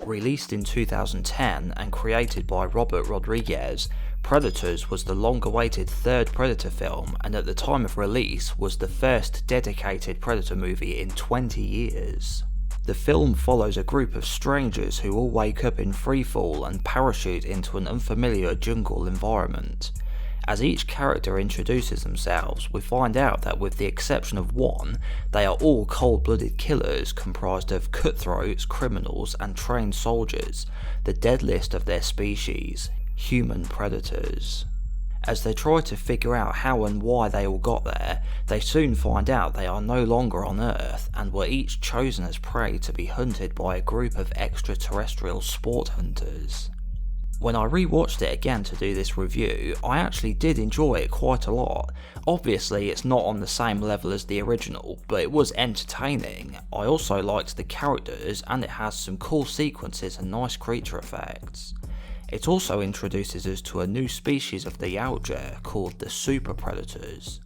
Released in 2010 and created by Robert Rodriguez, Predators was the long-awaited third Predator film, and at the time of release was the first dedicated Predator movie in 20 years. The film follows a group of strangers who all wake up in freefall and parachute into an unfamiliar jungle environment. As each character introduces themselves, we find out that with the exception of one, they are all cold-blooded killers comprised of cutthroats, criminals and trained soldiers, the deadliest of their species, human predators. As they try to figure out how and why they all got there, they soon find out they are no longer on Earth and were each chosen as prey to be hunted by a group of extraterrestrial sport hunters. When I rewatched it again to do this review, I actually did enjoy it quite a lot. Obviously it's not on the same level as the original, but it was entertaining. I also liked the characters and it has some cool sequences and nice creature effects. It also introduces us to a new species of the Yautja called the Super Predators.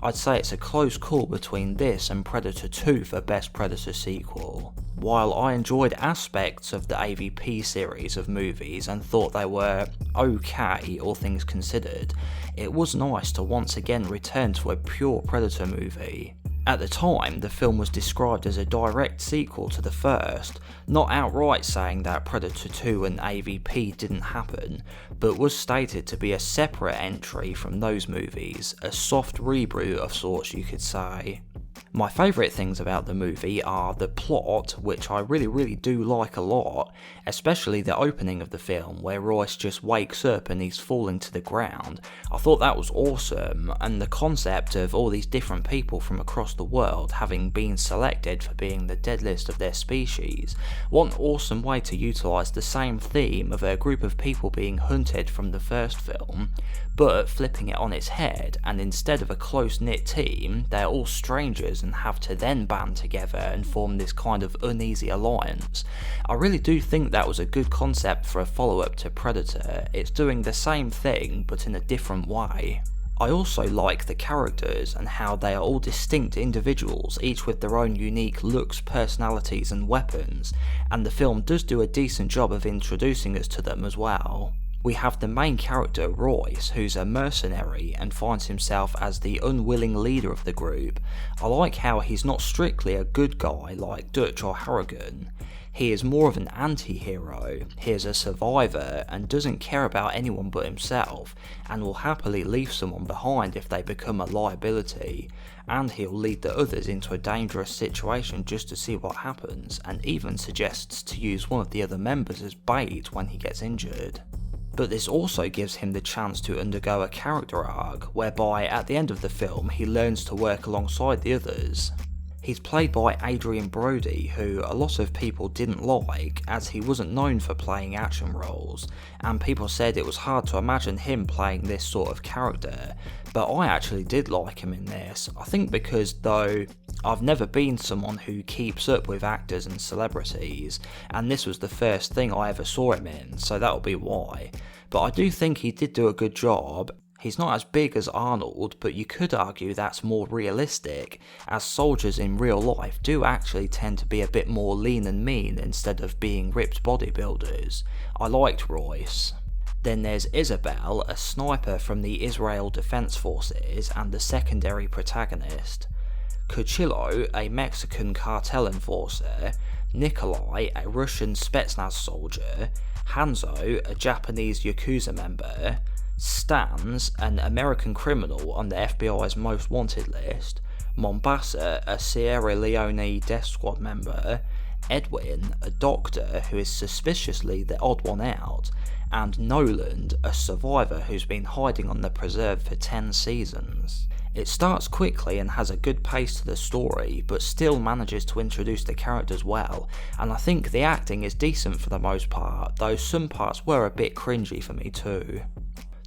I'd say it's a close call between this and Predator 2 for Best Predator Sequel. While I enjoyed aspects of the AVP series of movies and thought they were okay, all things considered, it was nice to once again return to a pure Predator movie. At the time, the film was described as a direct sequel to the first, not outright saying that Predator 2 and AVP didn't happen, but was stated to be a separate entry from those movies, a soft reboot of sorts you could say. My favourite things about the movie are the plot, which I really do like a lot, especially the opening of the film where Royce just wakes up and he's falling to the ground. I thought that was awesome, and the concept of all these different people from across the world having been selected for being the deadliest of their species. What an awesome way to utilise the same theme of a group of people being hunted from the first film, but flipping it on its head, and instead of a close-knit team, they're all strangers and have to then band together and form this kind of uneasy alliance. I really do think that was a good concept for a follow-up to Predator. It's doing the same thing but in a different way. I also like the characters and how they are all distinct individuals, each with their own unique looks, personalities and weapons, and the film does do a decent job of introducing us to them as well. We have the main character, Royce, who's a mercenary and finds himself as the unwilling leader of the group. I like how he's not strictly a good guy like Dutch or Harrigan. He is more of an anti-hero. He is a survivor and doesn't care about anyone but himself, and will happily leave someone behind if they become a liability, and he'll lead the others into a dangerous situation just to see what happens, and even suggests to use one of the other members as bait when he gets injured. But this also gives him the chance to undergo a character arc, whereby at the end of the film he learns to work alongside the others. He's played by Adrian Brody, who a lot of people didn't like as he wasn't known for playing action roles, and people said it was hard to imagine him playing this sort of character, but I actually did like him in this. I think because though I've never been someone who keeps up with actors and celebrities, and this was the first thing I ever saw him in, so that'll be why, but I do think he did do a good job. He's not as big as Arnold, but you could argue that's more realistic, as soldiers in real life do actually tend to be a bit more lean and mean instead of being ripped bodybuilders. I liked Royce. Then there's Isabel, a sniper from the Israel Defense Forces and the secondary protagonist. Cuchillo, a Mexican cartel enforcer. Nikolai, a Russian Spetsnaz soldier. Hanzo, a Japanese Yakuza member. Stans, an American criminal on the FBI's most wanted list. Mombasa, a Sierra Leone death squad member. Edwin, a doctor who is suspiciously the odd one out. And Noland, a survivor who's been hiding on the preserve for 10 seasons. It starts quickly and has a good pace to the story, but still manages to introduce the characters well, and I think the acting is decent for the most part, though some parts were a bit cringy for me too.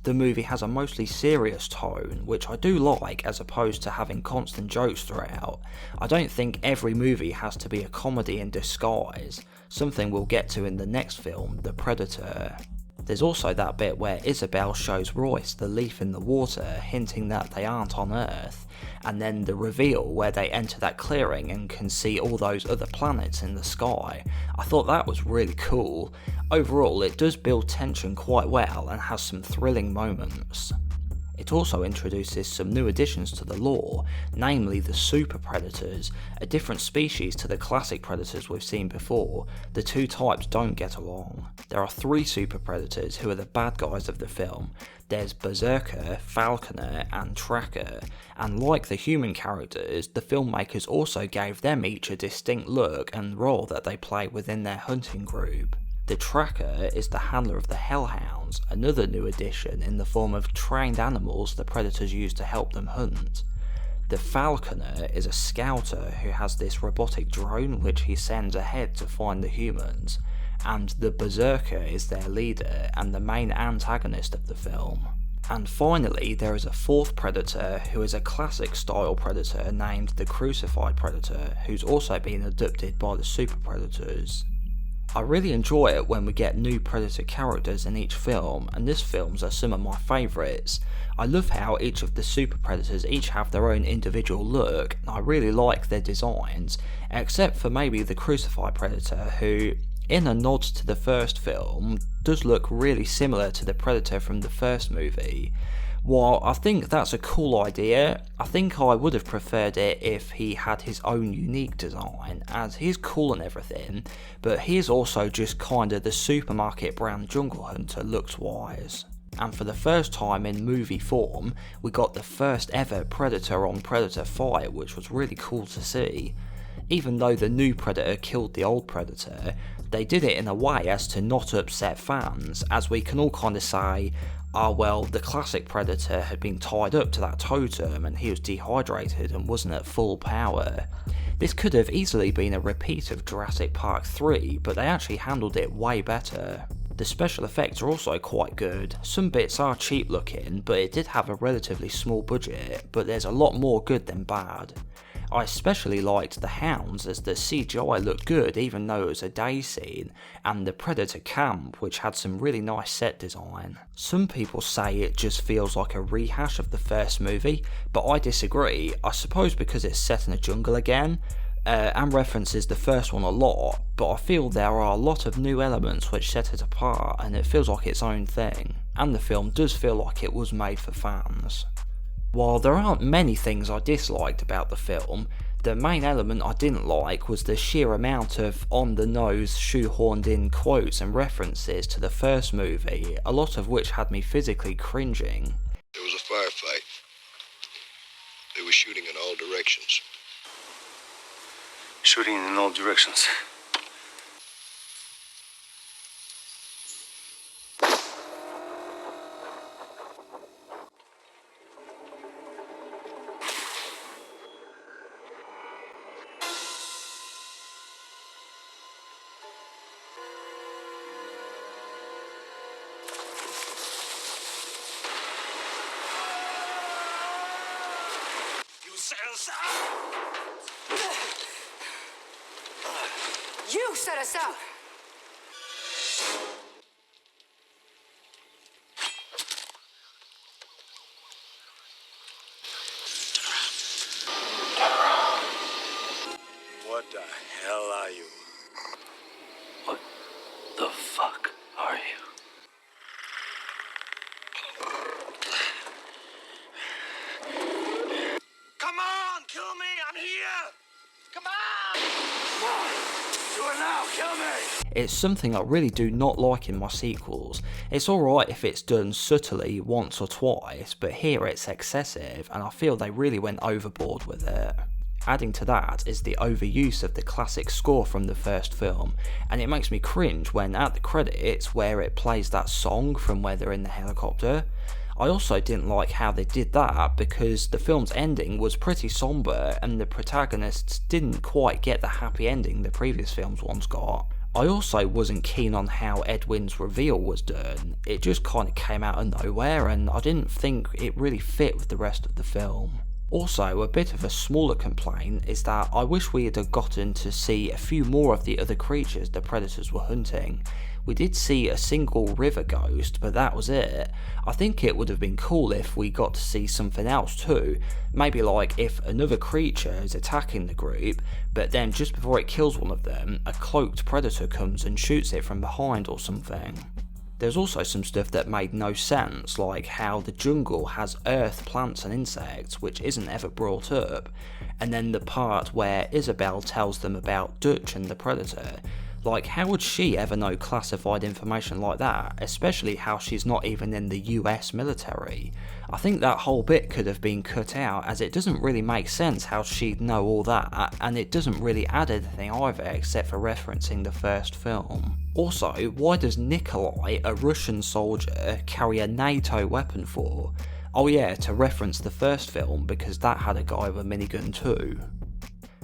The movie has a mostly serious tone, which I do like as opposed to having constant jokes throughout. I don't think every movie has to be a comedy in disguise, something we'll get to in the next film, The Predator. There's also that bit where Isabel shows Royce the leaf in the water, hinting that they aren't on Earth, and then the reveal where they enter that clearing and can see all those other planets in the sky. I thought that was really cool. Overall, it does build tension quite well and has some thrilling moments. It also introduces some new additions to the lore, namely the super predators, a different species to the classic predators we've seen before. The two types don't get along. There are 3 super predators who are the bad guys of the film. There's Berserker, Falconer and Tracker, and like the human characters, the filmmakers also gave them each a distinct look and role that they play within their hunting group. The Tracker is the handler of the Hellhounds, another new addition in the form of trained animals the predators use to help them hunt. The Falconer is a scouter who has this robotic drone which he sends ahead to find the humans, and the Berserker is their leader and the main antagonist of the film. And finally, there is a 4th predator who is a classic style predator named the Crucified Predator, who's also been adopted by the super predators. I really enjoy it when we get new Predator characters in each film, and this film's are some of my favourites. I love how each of the super predators each have their own individual look, and I really like their designs, except for maybe the Crucified Predator, who, in a nod to the first film, does look really similar to the Predator from the first movie. While I think that's a cool idea, I think I would have preferred it if he had his own unique design, as he's cool and everything, but he is also just kinda the supermarket brand Jungle Hunter looks-wise. And for the first time in movie form, we got the first ever Predator on Predator fight, which was really cool to see. Even though the new Predator killed the old Predator, they did it in a way as to not upset fans, as we can all kinda say, well, the classic Predator had been tied up to that totem and he was dehydrated and wasn't at full power. This could have easily been a repeat of Jurassic Park 3, but they actually handled it way better. The special effects are also quite good. Some bits are cheap looking, but it did have a relatively small budget, but there's a lot more good than bad. I especially liked the hounds, as the CGI looked good even though it was a day scene, and the Predator camp, which had some really nice set design. Some people say it just feels like a rehash of the first movie, but I disagree. I suppose because it's set in a jungle again, and references the first one a lot, but I feel there are a lot of new elements which set it apart, and it feels like its own thing, and the film does feel like it was made for fans. While there aren't many things I disliked about the film, the main element I didn't like was the sheer amount of on-the-nose, shoehorned in quotes and references to the first movie, a lot of which had me physically cringing. There was a firefight. They were shooting in all directions. Shooting in all directions. You set us up! What the hell are you? What the fuck are you? Come on, kill me, I'm here! Come on! Come on! Do it now, kill me! It's something I really do not like in my sequels. It's alright if it's done subtly once or twice, but here it's excessive, and I feel they really went overboard with it. Adding to that is the overuse of the classic score from the first film, and it makes me cringe when at the credits where it plays that song from where they're in the helicopter. I also didn't like how they did that because the film's ending was pretty somber and the protagonists didn't quite get the happy ending the previous film's ones got. I also wasn't keen on how Edwin's reveal was done. It just kind of came out of nowhere and I didn't think it really fit with the rest of the film. Also, a bit of a smaller complaint is that I wish we had gotten to see a few more of the other creatures the predators were hunting. We did see a single river ghost, but that was it. I think it would have been cool if we got to see something else too, maybe like if another creature is attacking the group, but then just before it kills one of them, a cloaked predator comes and shoots it from behind or something. There's also some stuff that made no sense, like how the jungle has earth, plants and insects, which isn't ever brought up, and then the part where Isabel tells them about Dutch and the predator. Like, how would she ever know classified information like that, especially how she's not even in the US military? I think that whole bit could have been cut out, as it doesn't really make sense how she'd know all that, and it doesn't really add anything either except for referencing the first film. Also, why does Nikolai, a Russian soldier, carry a NATO weapon for? Oh yeah, to reference the first film, because that had a guy with a minigun too.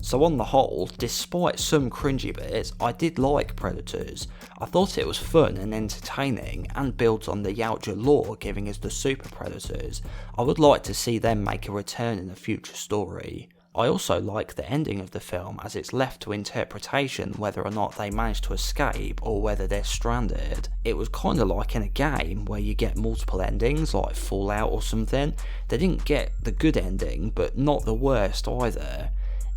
So on the whole, despite some cringy bits, I did like Predators. I thought it was fun and entertaining, and builds on the Yautja lore giving us the super predators. I would like to see them make a return in a future story. I also like the ending of the film, as it's left to interpretation whether or not they manage to escape or whether they're stranded. It was kinda like in a game where you get multiple endings like Fallout or something. They didn't get the good ending, but not the worst either.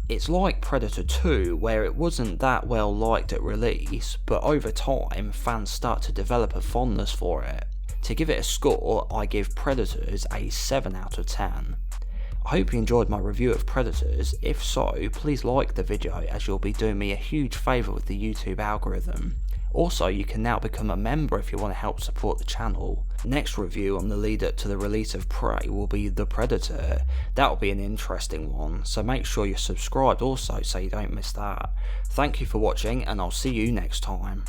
It's like Predator 2, where it wasn't that well liked at release, but over time fans start to develop a fondness for it. To give it a score, I give Predators a 7 out of 10. I hope you enjoyed my review of Predators. If so, please like the video, as you'll be doing me a huge favour with the YouTube algorithm. Also, you can now become a member if you want to help support the channel. Next review on the lead up to the release of Prey will be The Predator. That'll be an interesting one, so make sure you're subscribed also so you don't miss that. Thank you for watching, and I'll see you next time.